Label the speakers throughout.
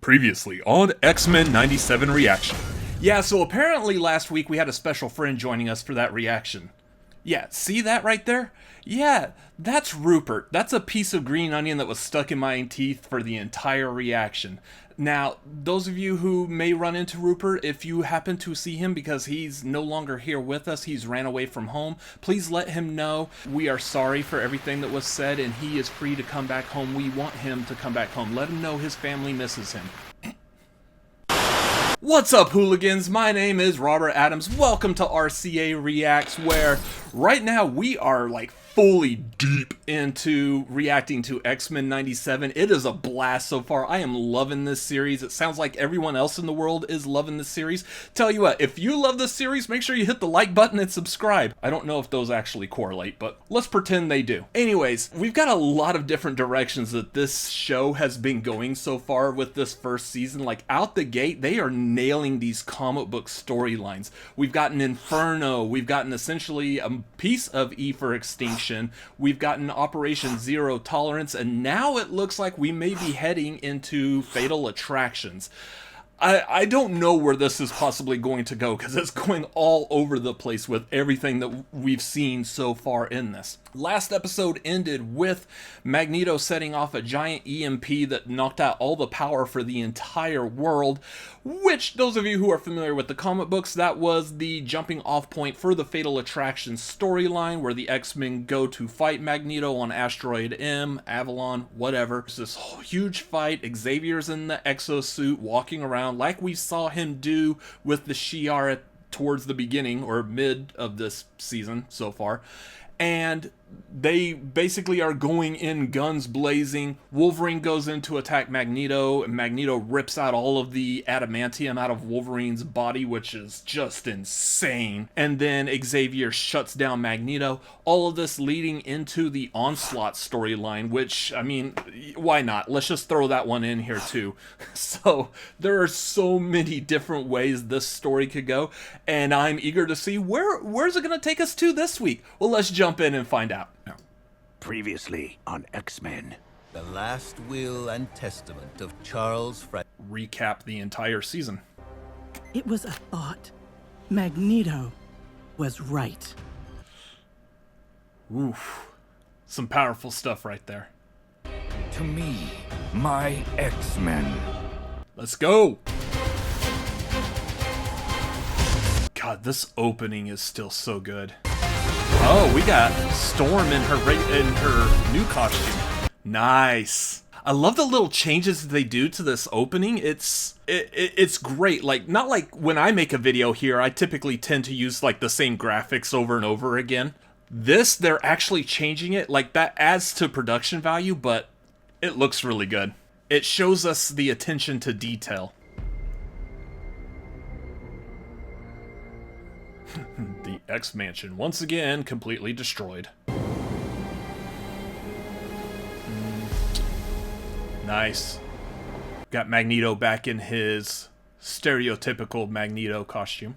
Speaker 1: Previously on X-Men 97 Reaction. Yeah, so apparently last week we had a special friend joining us for that reaction. Yeah, see that right there? Yeah, that's Rupert. That's a piece of green onion that was stuck in my teeth for the entire reaction. Now, those of you who may run into Rupert, if you happen to see him because he's no longer here with us, he's ran away from home, please let him know we are sorry for everything that was said and he is free to come back home. We want him to come back home. Let him know his family misses him. What's up, hooligans? My name is Robert Adams. Welcome to RCA Reacts, where right now we are like fully deep into reacting to X-Men 97. It is a blast so far. I am loving this series. It sounds like everyone else in the world is loving this series. Tell you what, if you love this series, make sure you hit the like button and subscribe. I don't know if those actually correlate, but let's pretend they do. Anyways, we've got a lot of different directions that this show has been going so far with this first season. Like, out the gate, they are nailing these comic book storylines. We've gotten Inferno, we've gotten essentially a piece of E for Extinction, we've gotten Operation Zero Tolerance, and now it looks like we may be heading into Fatal Attractions. I don't know where this is possibly going to go, because it's going all over the place with everything that we've seen so far in this. Last episode ended with Magneto setting off a giant EMP that knocked out all the power for the entire world, which, those of you who are familiar with the comic books, that was the jumping off point for the Fatal Attraction storyline, where the X-Men go to fight Magneto on Asteroid M, Avalon, whatever. It's this huge fight. Xavier's in the exosuit walking around like we saw him do with the Shi'ar towards the beginning or mid of this season so far. And they basically are going in guns blazing. Wolverine goes in to attack Magneto, and Magneto rips out all of the adamantium out of Wolverine's body, which is just insane. And then Xavier shuts down Magneto. All of this leading into the Onslaught storyline, which, I mean, why not? Let's just throw that one in here too. So there are so many different ways this story could go, and I'm eager to see where's it going to take us to this week. Well, let's jump in and find out.
Speaker 2: Previously on X-Men.
Speaker 3: The last will and testament of Charles
Speaker 1: Recap the entire season.
Speaker 4: It was a thought. Magneto was right.
Speaker 1: Oof. Some powerful stuff right there.
Speaker 5: To me, my X-Men.
Speaker 1: Let's go! God, this opening is still so good. Oh, we got Storm in her new costume. Nice. I love the little changes they do to this opening. It's great. Like, not like when I make a video here, I typically tend to use like the same graphics over and over again. This, they're actually changing it. Like, that adds to production value, but it looks really good. It shows us the attention to detail. The X-Mansion, once again, completely destroyed. Nice. Got Magneto back in his stereotypical Magneto costume.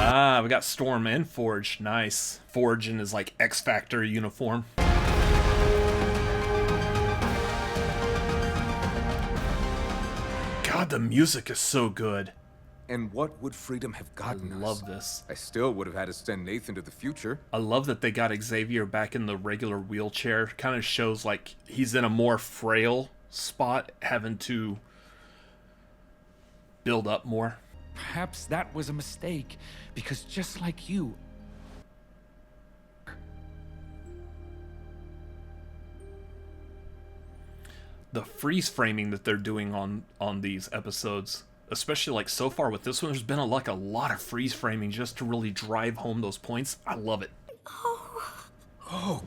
Speaker 1: Ah, we got Storm and Forge. Nice. Forge in his, like, X-Factor uniform. God, the music is so good.
Speaker 6: And what would freedom have gotten us?
Speaker 1: I love this.
Speaker 6: I still would have had to send Nathan to the future.
Speaker 1: I love that they got Xavier back in the regular wheelchair. Kind of shows like he's in a more frail spot, having to build up more.
Speaker 5: Perhaps that was a mistake, because just like you,
Speaker 1: the freeze framing that they're doing on these episodes, especially like so far with this one, there's been a lot of freeze framing just to really drive home those points. I love it.
Speaker 6: Oh.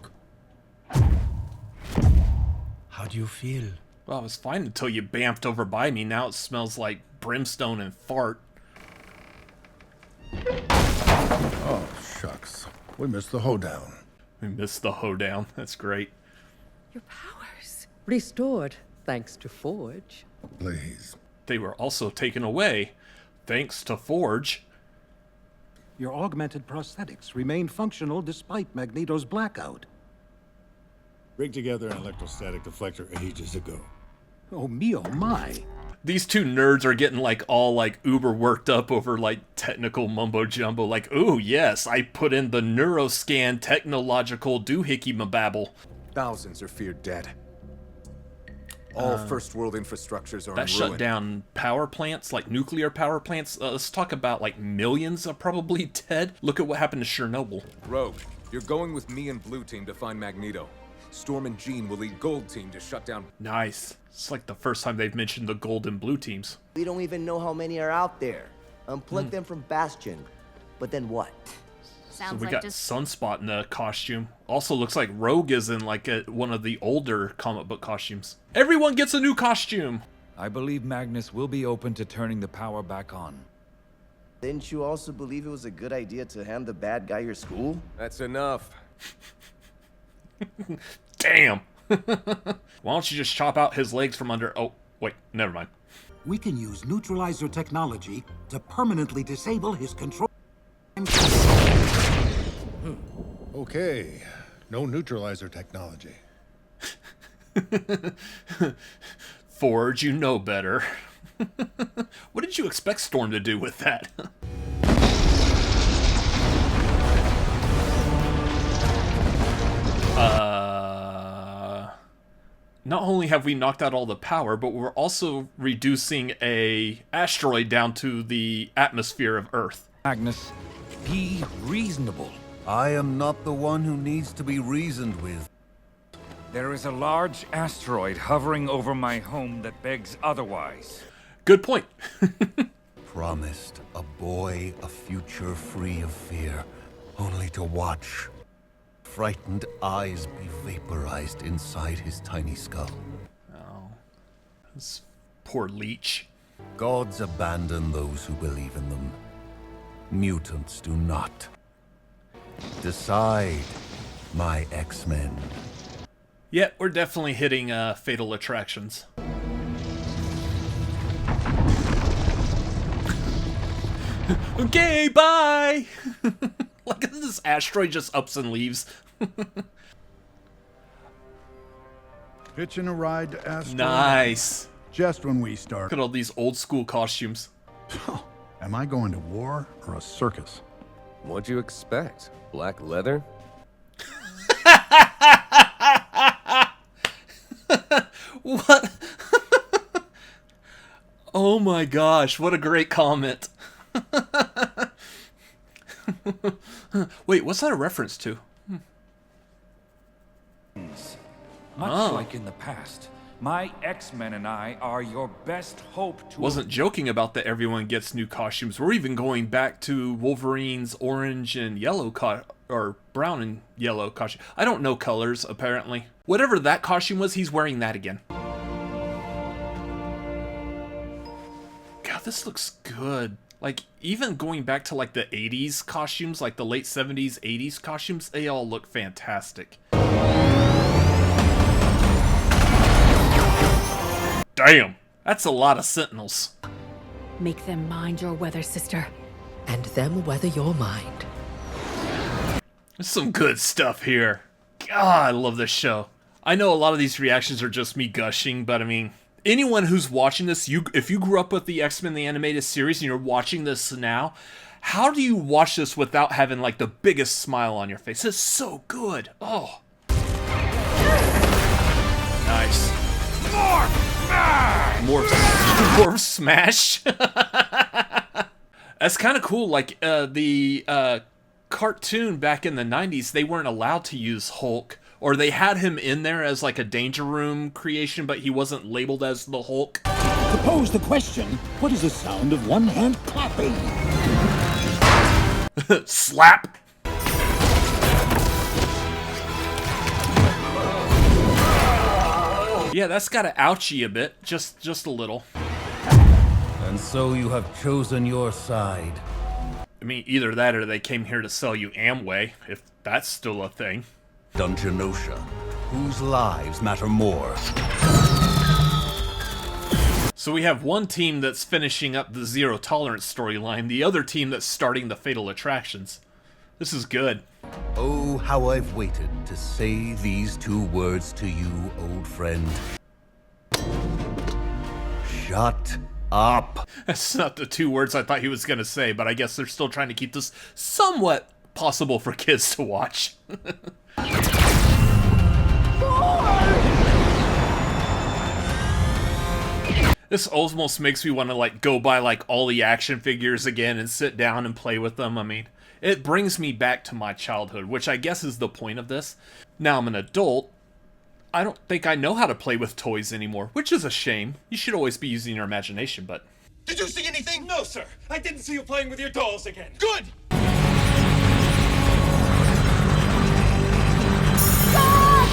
Speaker 2: How do you feel?
Speaker 1: Well, it was fine until you bamfed over by me. Now it smells like brimstone and fart.
Speaker 7: Oh, shucks. We missed the hoedown.
Speaker 1: We missed the hoedown. That's great.
Speaker 8: Your powers restored thanks to Forge.
Speaker 7: Please.
Speaker 1: They were also taken away thanks to Forge.
Speaker 9: Your augmented prosthetics remain functional despite Magneto's blackout.
Speaker 7: Rigged together an electrostatic deflector ages ago.
Speaker 2: Oh, me, oh, my.
Speaker 1: These two nerds are getting like all like uber worked up over like technical mumbo jumbo. Like, ooh, yes, I put in the neuroscan technological doohickey mababble.
Speaker 6: Thousands are feared dead. All first world infrastructures are
Speaker 1: That
Speaker 6: in
Speaker 1: shut
Speaker 6: ruin.
Speaker 1: down power plants, like nuclear power plants. Let's talk about like millions are probably dead. Look at what happened to Chernobyl.
Speaker 6: Rogue, you're going with me and Blue Team to find Magneto. Storm and Jean will lead Gold Team to shut down...
Speaker 1: Nice. It's like the first time they've mentioned the gold and blue teams.
Speaker 10: We don't even know how many are out there. Unplug them from Bastion. But then what?
Speaker 1: So we got Sunspot in the costume. Also looks like Rogue is in like one of the older comic book costumes. Everyone gets a new costume!
Speaker 5: I believe Magnus will be open to turning the power back on.
Speaker 10: Didn't you also believe it was a good idea to hand the bad guy your school?
Speaker 6: That's enough.
Speaker 1: Damn! Why don't you just chop out his legs from under... Oh, wait, never mind.
Speaker 2: We can use neutralizer technology to permanently disable his control.
Speaker 7: Okay, no neutralizer technology.
Speaker 1: Forge, you know better. What did you expect Storm to do with that? Not only have we knocked out all the power, but we're also reducing a asteroid down to the atmosphere of Earth.
Speaker 5: Magnus, be reasonable.
Speaker 3: I am not the one who needs to be reasoned with.
Speaker 5: There is a large asteroid hovering over my home that begs otherwise.
Speaker 1: Good point.
Speaker 3: Promised a boy a future free of fear, only to watch frightened eyes be vaporized inside his tiny skull.
Speaker 1: Oh, this poor leech.
Speaker 3: Gods abandon those who believe in them. Mutants do not. Decide, my X-Men.
Speaker 1: Yeah, we're definitely hitting fatal attractions. Okay, bye! Look at this asteroid just ups and leaves.
Speaker 7: Hitching a ride to Asteroid.
Speaker 1: Nice.
Speaker 7: Just when we start.
Speaker 1: Look at all these old school costumes.
Speaker 7: Am I going to war or a circus?
Speaker 6: What'd you expect? Black leather?
Speaker 1: What? Oh my gosh, what a great comment. Wait, what's that a reference to?
Speaker 5: Much like in the past, my X-Men and I are your best hope to...
Speaker 1: Wasn't joking about that everyone gets new costumes. We're even going back to Wolverine's orange and yellow or brown and yellow costume. I don't know colors, apparently. Whatever that costume was, he's wearing that again. God, this looks good. Like, even going back to, like, the 80s costumes, like the late 70s, 80s costumes, they all look fantastic. Damn! That's a lot of Sentinels.
Speaker 11: Make them mind your weather, sister.
Speaker 8: And them weather your mind.
Speaker 1: There's some good stuff here. God, I love this show. I know a lot of these reactions are just me gushing, but I mean... anyone who's watching this, if you grew up with the X-Men the Animated Series and you're watching this now, how do you watch this without having like the biggest smile on your face? It's so good. Oh. Nice. More smash. That's kind of cool. Like the cartoon back in the 90s, they weren't allowed to use Hulk. Or they had him in there as like a Danger Room creation, but he wasn't labeled as the Hulk.
Speaker 2: To pose the question, what is the sound of one hand clapping?
Speaker 1: Slap! Yeah, that's gotta ouch you a bit. Just a little.
Speaker 3: And so you have chosen your side.
Speaker 1: I mean, either that or they came here to sell you Amway, if that's still a thing.
Speaker 3: Dungeonosha, whose lives matter more.
Speaker 1: So we have one team that's finishing up the Zero Tolerance storyline, the other team that's starting the Fatal Attractions. This is good.
Speaker 3: Oh, how I've waited to say these 2 words to you, old friend. Shut up.
Speaker 1: That's not the 2 words I thought he was going to say, but I guess they're still trying to keep this somewhat possible for kids to watch. This almost makes me want to like go buy like all the action figures again and sit down and play with them. I mean, it brings me back to my childhood, which I guess is the point of this. Now I'm an adult. I don't think I know how to play with toys anymore, which is a shame. You should always be using your imagination, but...
Speaker 12: Did you see anything? No, sir. I didn't see you playing with your dolls again. Good!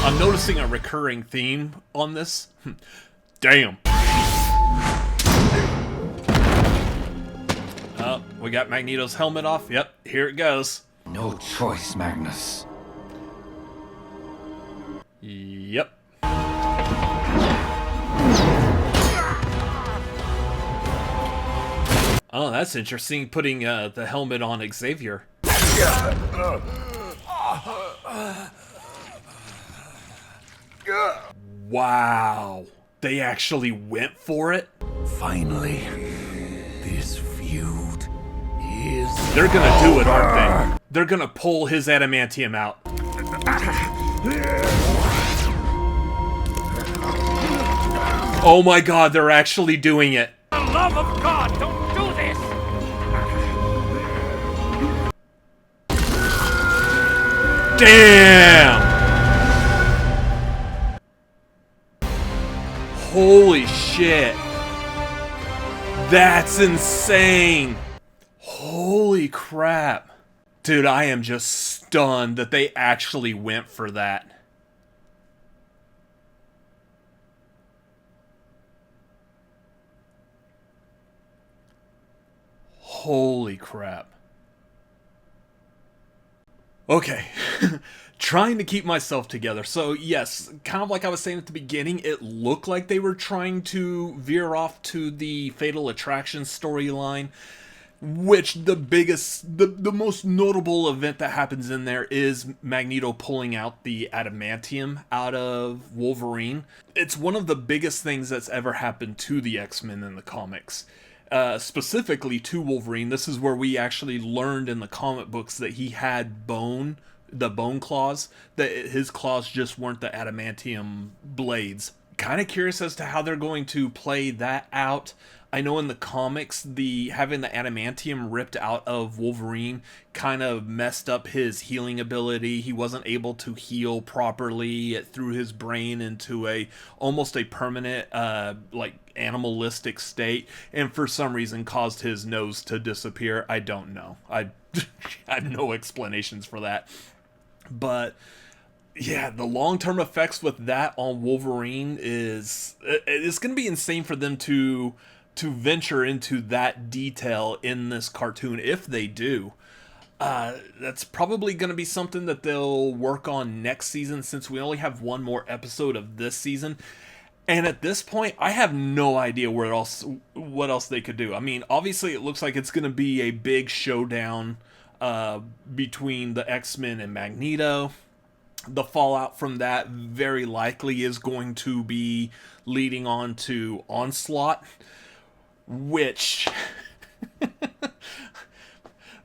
Speaker 1: I'm noticing a recurring theme on this. Damn. Oh, we got Magneto's helmet off. Yep, here it goes.
Speaker 5: No choice, Magnus.
Speaker 1: Yep. Oh, that's interesting, putting the helmet on Xavier. Wow. They actually went for it?
Speaker 3: Finally, this feud is...
Speaker 1: They're gonna do it, aren't they? They're gonna pull his adamantium out. Oh my god, they're actually doing it.
Speaker 12: For the love of God, don't do this!
Speaker 1: Damn! Holy shit. That's insane. Holy crap. Dude, I am just stunned that they actually went for that. Holy crap. Okay. Trying to keep myself together. So yes, kind of like I was saying at the beginning, it looked like they were trying to veer off to the Fatal Attraction storyline, which the most notable event that happens in there is Magneto pulling out the adamantium out of Wolverine. It's one of the biggest things that's ever happened to the X-Men in the comics. Specifically to Wolverine. This is where we actually learned in the comic books that he had the bone claws, that his claws just weren't the adamantium blades. Kind of curious as to how they're going to play that out. I know in the comics, having the adamantium ripped out of Wolverine kind of messed up his healing ability. He wasn't able to heal properly. It threw his brain into almost a permanent like animalistic state, and for some reason caused his nose to disappear. I don't know. I have no explanations for that. But yeah, the long-term effects with that on Wolverine it's going to be insane for them to venture into that detail in this cartoon if they do. That's probably going to be something that they'll work on next season, since we only have one more episode of this season. And at this point, I have no idea what else they could do. I mean, obviously it looks like it's going to be a big showdown between the X-Men and Magneto. The fallout from that very likely is going to be leading on to Onslaught, which...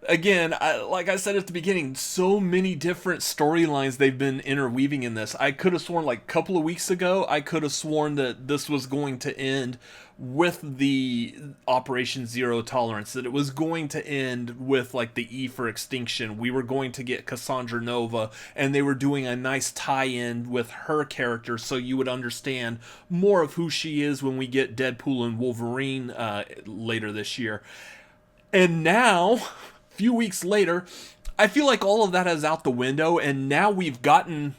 Speaker 1: Again, like I said at the beginning, so many different storylines they've been interweaving in this. I could have sworn, like, a couple of weeks ago, I could have sworn that this was going to end with the Operation Zero Tolerance, that it was going to end with, like, the E for Extinction. We were going to get Cassandra Nova, and they were doing a nice tie-in with her character so you would understand more of who she is when we get Deadpool and Wolverine later this year. And now... few weeks later, I feel like all of that is out the window, and now we've gotten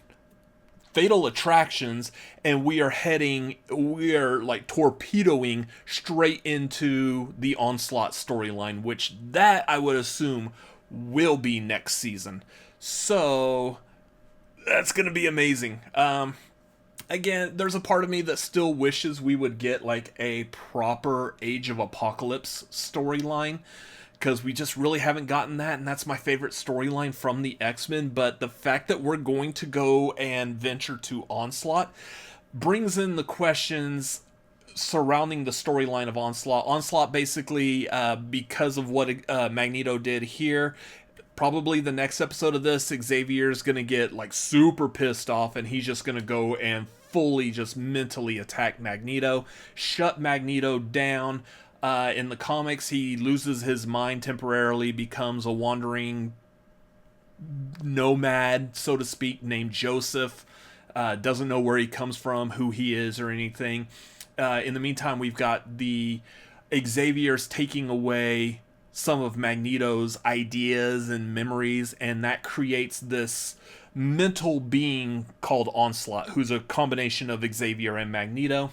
Speaker 1: Fatal Attractions, and we are like torpedoing straight into the Onslaught storyline, which that I would assume will be next season. So that's gonna be amazing. Again, there's a part of me that still wishes we would get like a proper Age of Apocalypse storyline, because we just really haven't gotten that, and that's my favorite storyline from the X-Men. But the fact that we're going to go and venture to Onslaught brings in the questions surrounding the storyline of Onslaught. Onslaught basically, because of what Magneto did here, probably the next episode of this, Xavier's gonna get like super pissed off, and he's just gonna go and fully just mentally attack Magneto, shut Magneto down. In the comics, he loses his mind temporarily, becomes a wandering nomad, so to speak, named Joseph. Doesn't know where he comes from, who he is, or anything. In the meantime, we've got the Xavier's taking away some of Magneto's ideas and memories, and that creates this mental being called Onslaught, who's a combination of Xavier and Magneto.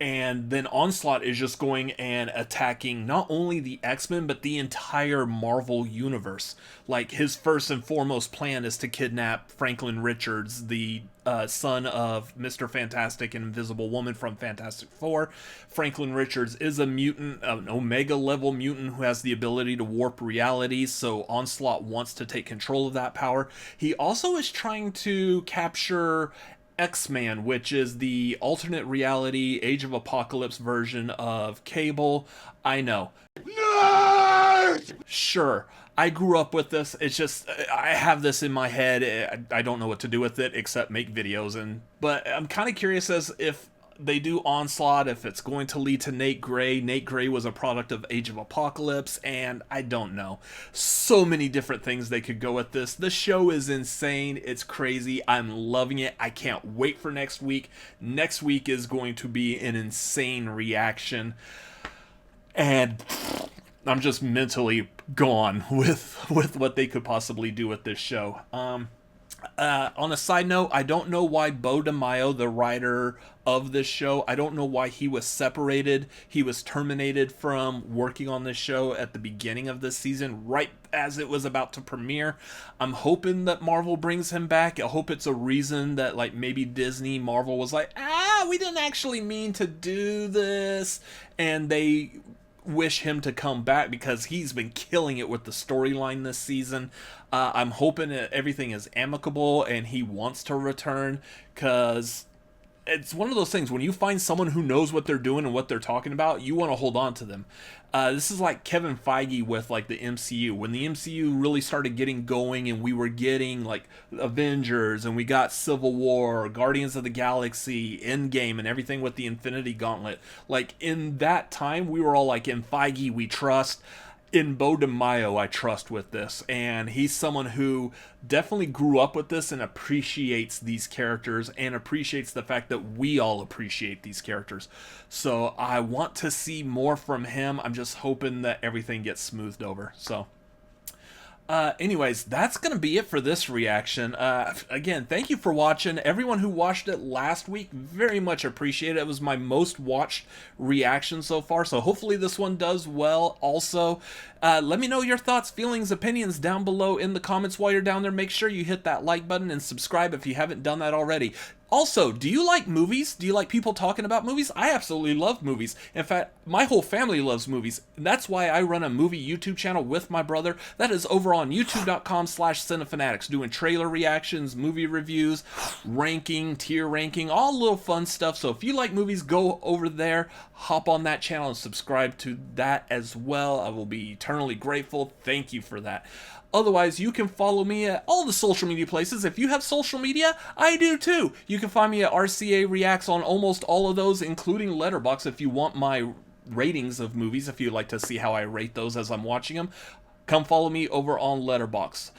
Speaker 1: And then Onslaught is just going and attacking not only the X-Men, but the entire Marvel universe. Like, his first and foremost plan is to kidnap Franklin Richards, the son of Mr. Fantastic and Invisible Woman from Fantastic Four. Franklin Richards is a mutant, an Omega-level mutant who has the ability to warp reality, so Onslaught wants to take control of that power. He also is trying to capture X-Man, which is the alternate reality Age of Apocalypse version of Cable. I know. Nerd! Sure, I grew up with this. It's just, I have this in my head. I don't know what to do with it except make videos. But I'm kind of curious as if they do Onslaught, if it's going to lead to Nate Gray. Nate Gray was a product of Age of Apocalypse, and I don't know. So many different things they could go with this. The show is insane. It's crazy. I'm loving it. I can't wait for next week. Next week is going to be an insane reaction. And I'm just mentally gone with what they could possibly do with this show. On a side note, I don't know why Beau DeMaio, the writer of this show, I don't know why he was separated. He was terminated from working on this show at the beginning of this season, right as it was about to premiere. I'm hoping that Marvel brings him back. I hope it's a reason that, like, maybe Disney, Marvel was like, we didn't actually mean to do this, and they wish him to come back because he's been killing it with the storyline this season. I'm hoping that everything is amicable and he wants to return, because it's one of those things, when you find someone who knows what they're doing and what they're talking about, you want to hold on to them. This is like Kevin Feige with, like, the MCU. When the MCU really started getting going and we were getting, like, Avengers, and we got Civil War, Guardians of the Galaxy, Endgame, and everything with the Infinity Gauntlet. Like, in that time, we were all like, in Feige we trust. In Beau DeMaio, I trust with this, and he's someone who definitely grew up with this and appreciates these characters and appreciates the fact that we all appreciate these characters. So I want to see more from him. I'm just hoping that everything gets smoothed over. So anyways, that's going to be it for this reaction. Again, thank you for watching. Everyone who watched it last week, very much appreciate it. It was my most watched reaction so far, so hopefully this one does well also. Let me know your thoughts, feelings, opinions down below in the comments. While you're down there, make sure you hit that like button and subscribe if you haven't done that already. Also, do you like movies? Do you like people talking about movies? I absolutely love movies. In fact, my whole family loves movies. That's why I run a movie YouTube channel with my brother. That is over on youtube.com/cinefanatics, doing trailer reactions, movie reviews, ranking, tier ranking, all little fun stuff. So if you like movies, go over there, hop on that channel and subscribe to that as well. I will be eternally grateful. Thank you for that. Otherwise, you can follow me at all the social media places. If you have social media, I do too. You can find me at RCA Reacts on almost all of those, including Letterboxd, if you want my ratings of movies, if you'd like to see how I rate those as I'm watching them. Come follow me over on Letterboxd.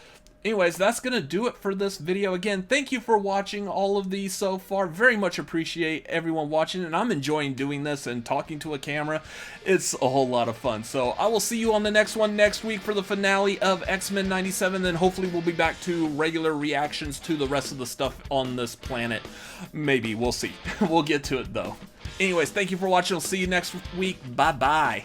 Speaker 1: Anyways, that's going to do it for this video. Again, thank you for watching all of these so far. Very much appreciate everyone watching, and I'm enjoying doing this and talking to a camera. It's a whole lot of fun. So I will see you on the next one next week for the finale of X-Men 97. Then hopefully we'll be back to regular reactions to the rest of the stuff on this planet. Maybe. We'll see. We'll get to it, though. Anyways, thank you for watching. I'll see you next week. Bye-bye.